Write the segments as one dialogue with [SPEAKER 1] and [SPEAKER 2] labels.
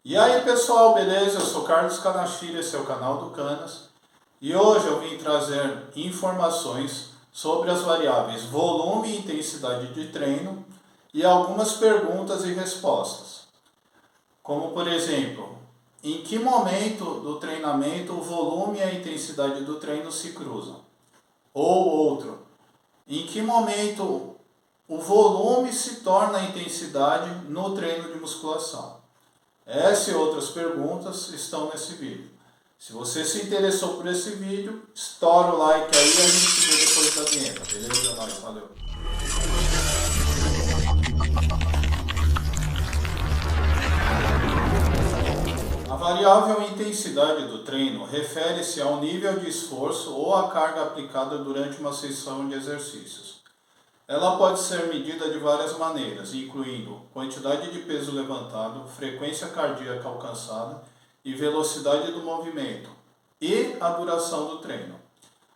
[SPEAKER 1] E aí pessoal, beleza? Eu sou Carlos Kanashiro, esse é o canal do Canas e hoje eu vim trazer informações sobre as variáveis volume e intensidade de treino e algumas perguntas e respostas. Como por exemplo, em que momento do treinamento o volume e a intensidade do treino se cruzam? Ou outro, em que momento o volume se torna a intensidade no treino de musculação? Essa e outras perguntas estão nesse vídeo. Se você se interessou por esse vídeo, estoura o like aí e a gente se vê depois da vinheta, beleza? Valeu! A variável intensidade do treino refere-se ao nível de esforço ou à carga aplicada durante uma sessão de exercícios. Ela pode ser medida de várias maneiras, incluindo quantidade de peso levantado, frequência cardíaca alcançada e velocidade do movimento, e a duração do treino.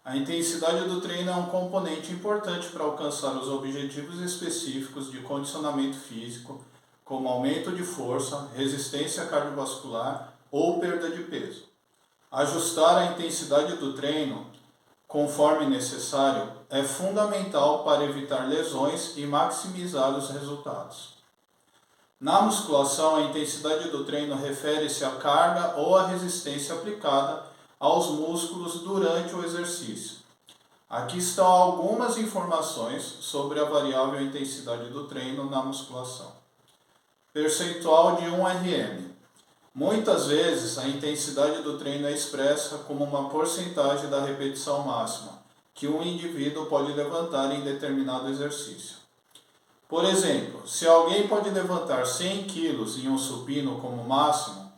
[SPEAKER 1] A intensidade do treino é um componente importante para alcançar os objetivos específicos de condicionamento físico, como aumento de força, resistência cardiovascular ou perda de peso. Ajustar a intensidade do treino conforme necessário é fundamental para evitar lesões e maximizar os resultados. Na musculação, a intensidade do treino refere-se à carga ou à resistência aplicada aos músculos durante o exercício. Aqui estão algumas informações sobre a variável intensidade do treino na musculação. Percentual de 1 RM. Muitas vezes, a intensidade do treino é expressa como uma porcentagem da repetição máxima que um indivíduo pode levantar em determinado exercício. Por exemplo, se alguém pode levantar 100 kg em um supino como máximo,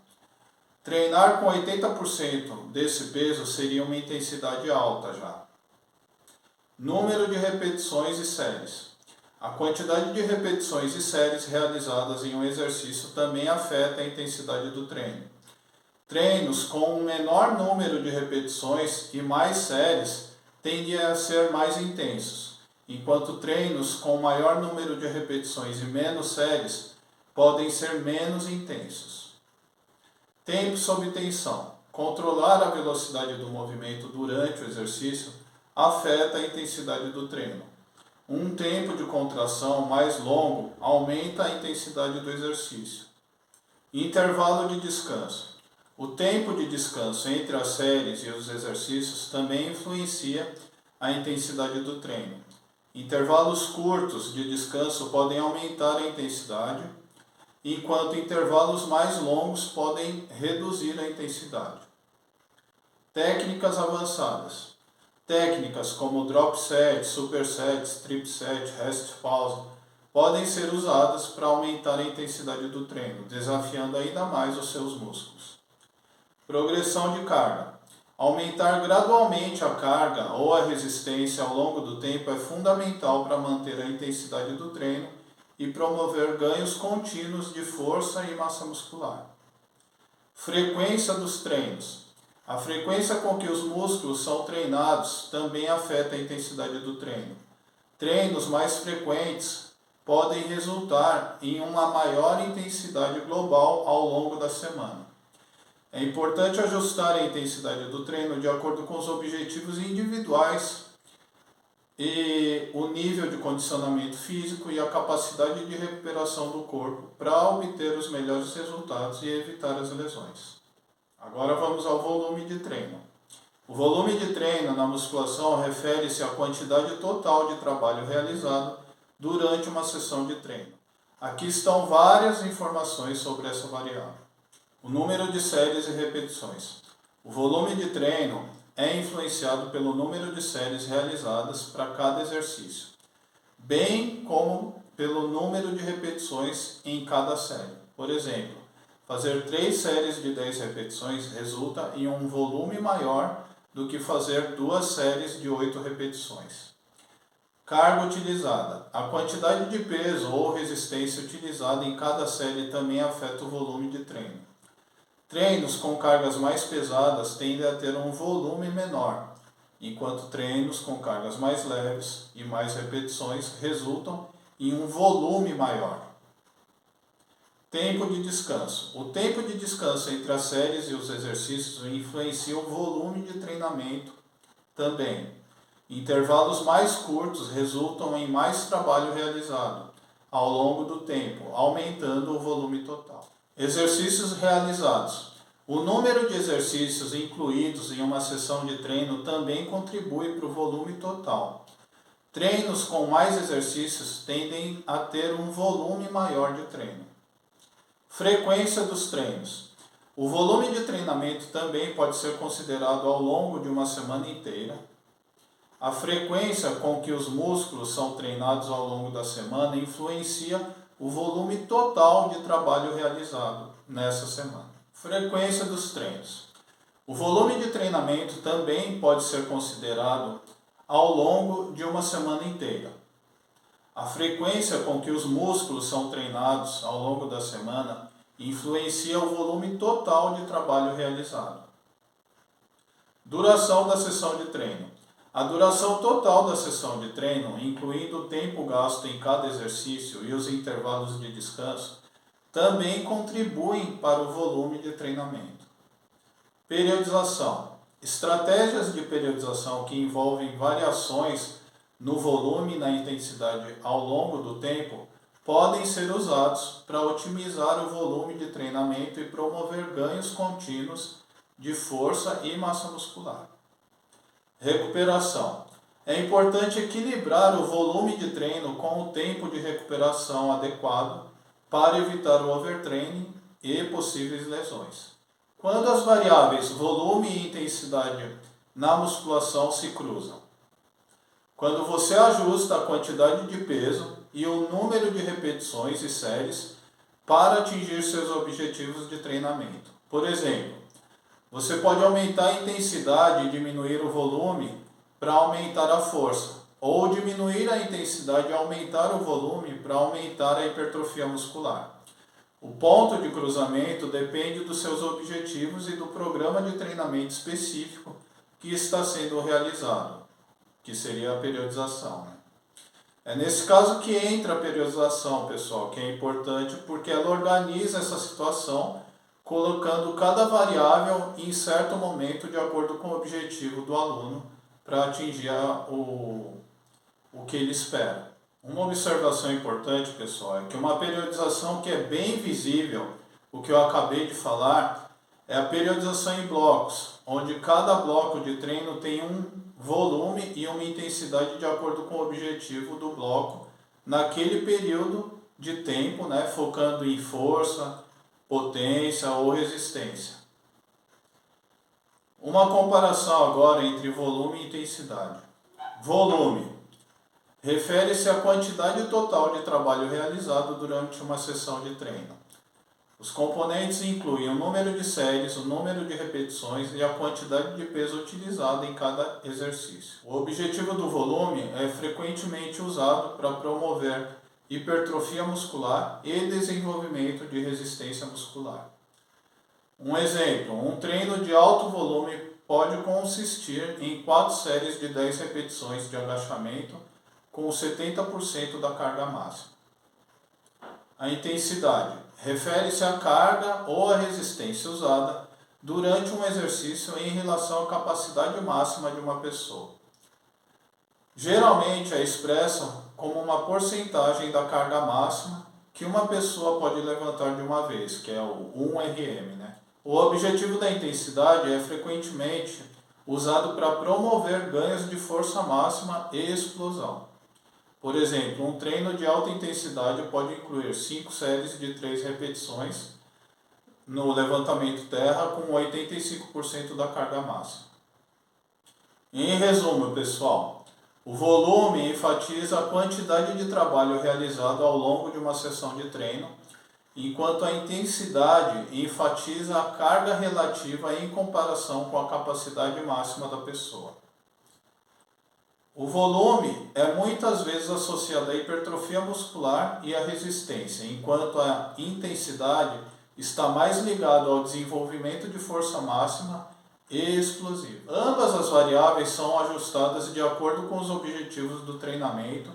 [SPEAKER 1] treinar com 80% desse peso seria uma intensidade alta já. Número de repetições e séries. A quantidade de repetições e séries realizadas em um exercício também afeta a intensidade do treino. Treinos com um menor número de repetições e mais séries tendem a ser mais intensos, enquanto treinos com maior número de repetições e menos séries podem ser menos intensos. Tempo sob tensão. Controlar a velocidade do movimento durante o exercício afeta a intensidade do treino. Um tempo de contração mais longo aumenta a intensidade do exercício. Intervalo de descanso. O tempo de descanso entre as séries e os exercícios também influencia a intensidade do treino. Intervalos curtos de descanso podem aumentar a intensidade, enquanto intervalos mais longos podem reduzir a intensidade. Técnicas avançadas. Técnicas como drop set, superset, strip set, rest pause podem ser usadas para aumentar a intensidade do treino, desafiando ainda mais os seus músculos. Progressão de carga. Aumentar gradualmente a carga ou a resistência ao longo do tempo é fundamental para manter a intensidade do treino e promover ganhos contínuos de força e massa muscular. Frequência dos treinos. A frequência com que os músculos são treinados também afeta a intensidade do treino. Treinos mais frequentes podem resultar em uma maior intensidade global ao longo da semana. É importante ajustar a intensidade do treino de acordo com os objetivos individuais e o nível de condicionamento físico e a capacidade de recuperação do corpo para obter os melhores resultados e evitar as lesões. Agora vamos ao volume de treino. O volume de treino na musculação refere-se à quantidade total de trabalho realizado durante uma sessão de treino. Aqui estão várias informações sobre essa variável. O número de séries e repetições. O volume de treino é influenciado pelo número de séries realizadas para cada exercício, bem como pelo número de repetições em cada série. Por exemplo, fazer 3 séries de 10 repetições resulta em um volume maior do que fazer 2 séries de 8 repetições. Carga utilizada. A quantidade de peso ou resistência utilizada em cada série também afeta o volume de treino. Treinos com cargas mais pesadas tendem a ter um volume menor, enquanto treinos com cargas mais leves e mais repetições resultam em um volume maior. Tempo de descanso. O tempo de descanso entre as séries e os exercícios influencia o volume de treinamento também. Intervalos mais curtos resultam em mais trabalho realizado ao longo do tempo, aumentando o volume total. Exercícios realizados. O número de exercícios incluídos em uma sessão de treino também contribui para o volume total. Treinos com mais exercícios tendem a ter um volume maior de treino. Frequência dos treinos. O volume de treinamento também pode ser considerado ao longo de uma semana inteira. A frequência com que os músculos são treinados ao longo da semana influencia o volume total de trabalho realizado nessa semana. Frequência dos treinos. O volume de treinamento também pode ser considerado ao longo de uma semana inteira. A frequência com que os músculos são treinados ao longo da semana influencia o volume total de trabalho realizado. Duração da sessão de treino. A duração total da sessão de treino, incluindo o tempo gasto em cada exercício e os intervalos de descanso, também contribuem para o volume de treinamento. Periodização. Estratégias de periodização que envolvem variações no volume e na intensidade ao longo do tempo podem ser usados para otimizar o volume de treinamento e promover ganhos contínuos de força e massa muscular. Recuperação. É importante equilibrar o volume de treino com o tempo de recuperação adequado para evitar o overtraining e possíveis lesões. Quando as variáveis volume e intensidade na musculação se cruzam. Quando você ajusta a quantidade de peso e o número de repetições e séries para atingir seus objetivos de treinamento. Por exemplo, você pode aumentar a intensidade e diminuir o volume para aumentar a força, ou diminuir a intensidade e aumentar o volume para aumentar a hipertrofia muscular. O ponto de cruzamento depende dos seus objetivos e do programa de treinamento específico que está sendo realizado, que seria a periodização. É nesse caso que entra a periodização, pessoal, que é importante porque ela organiza essa situação, colocando cada variável em certo momento de acordo com o objetivo do aluno para atingir o que ele espera. Uma observação importante, pessoal, é que uma periodização que é bem visível, o que eu acabei de falar, é a periodização em blocos, onde cada bloco de treino tem um volume e uma intensidade de acordo com o objetivo do bloco naquele período de tempo, focando em força, potência ou resistência. Uma comparação agora entre volume e intensidade. Volume refere-se à quantidade total de trabalho realizado durante uma sessão de treino. Os componentes incluem o número de séries, o número de repetições e a quantidade de peso utilizada em cada exercício. O objetivo do volume é frequentemente usado para promover hipertrofia muscular e desenvolvimento de resistência muscular. Um exemplo, um treino de alto volume pode consistir em 4 séries de 10 repetições de agachamento com 70% da carga máxima. A intensidade refere-se à carga ou à resistência usada durante um exercício em relação à capacidade máxima de uma pessoa. Geralmente é expressa como uma porcentagem da carga máxima que uma pessoa pode levantar de uma vez, que é o 1 RM. O objetivo da intensidade é frequentemente usado para promover ganhos de força máxima e explosão. Por exemplo, um treino de alta intensidade pode incluir 5 séries de 3 repetições no levantamento terra com 85% da carga máxima. Em resumo, pessoal, o volume enfatiza a quantidade de trabalho realizado ao longo de uma sessão de treino, enquanto a intensidade enfatiza a carga relativa em comparação com a capacidade máxima da pessoa. O volume é muitas vezes associado à hipertrofia muscular e à resistência, enquanto a intensidade está mais ligado ao desenvolvimento de força máxima e explosiva. Ambas as variáveis são ajustadas de acordo com os objetivos do treinamento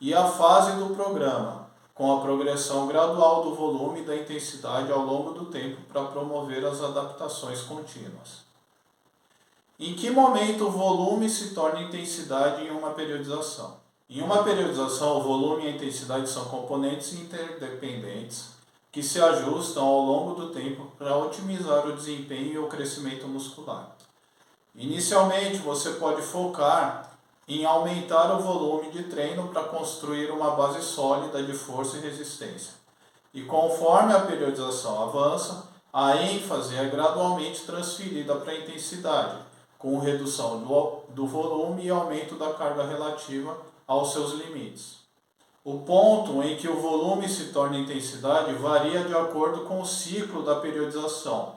[SPEAKER 1] e a fase do programa, com a progressão gradual do volume e da intensidade ao longo do tempo para promover as adaptações contínuas. Em que momento o volume se torna intensidade em uma periodização? Em uma periodização, o volume e a intensidade são componentes interdependentes que se ajustam ao longo do tempo para otimizar o desempenho e o crescimento muscular. Inicialmente, você pode focar em aumentar o volume de treino para construir uma base sólida de força e resistência. E conforme a periodização avança, a ênfase é gradualmente transferida para a intensidade, com redução do volume e aumento da carga relativa aos seus limites. O ponto em que o volume se torna intensidade varia de acordo com o ciclo da periodização,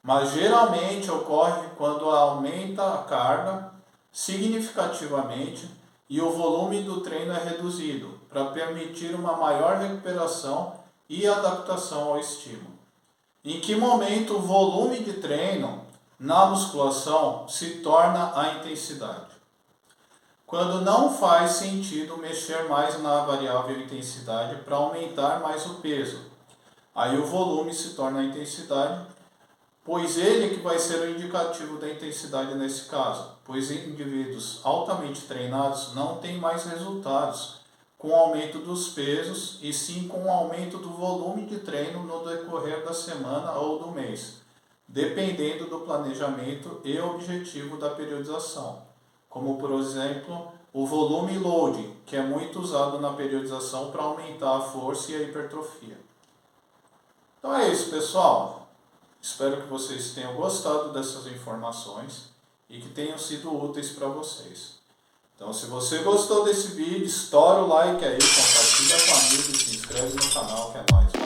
[SPEAKER 1] mas geralmente ocorre quando aumenta a carga significativamente e o volume do treino é reduzido, para permitir uma maior recuperação e adaptação ao estímulo. Em que momento o volume de treino na musculação se torna a intensidade? Quando não faz sentido mexer mais na variável intensidade para aumentar mais o peso. Aí o volume se torna a intensidade, pois ele que vai ser o indicativo da intensidade nesse caso, pois indivíduos altamente treinados não têm mais resultados com o aumento dos pesos e sim com o aumento do volume de treino no decorrer da semana ou do mês, dependendo do planejamento e objetivo da periodização, como por exemplo o volume loading, que é muito usado na periodização para aumentar a força e a hipertrofia. Então é isso, pessoal. Espero que vocês tenham gostado dessas informações e que tenham sido úteis para vocês. Então, se você gostou desse vídeo, estoura o like aí, compartilha com amigos e se inscreve no canal, que é nóis.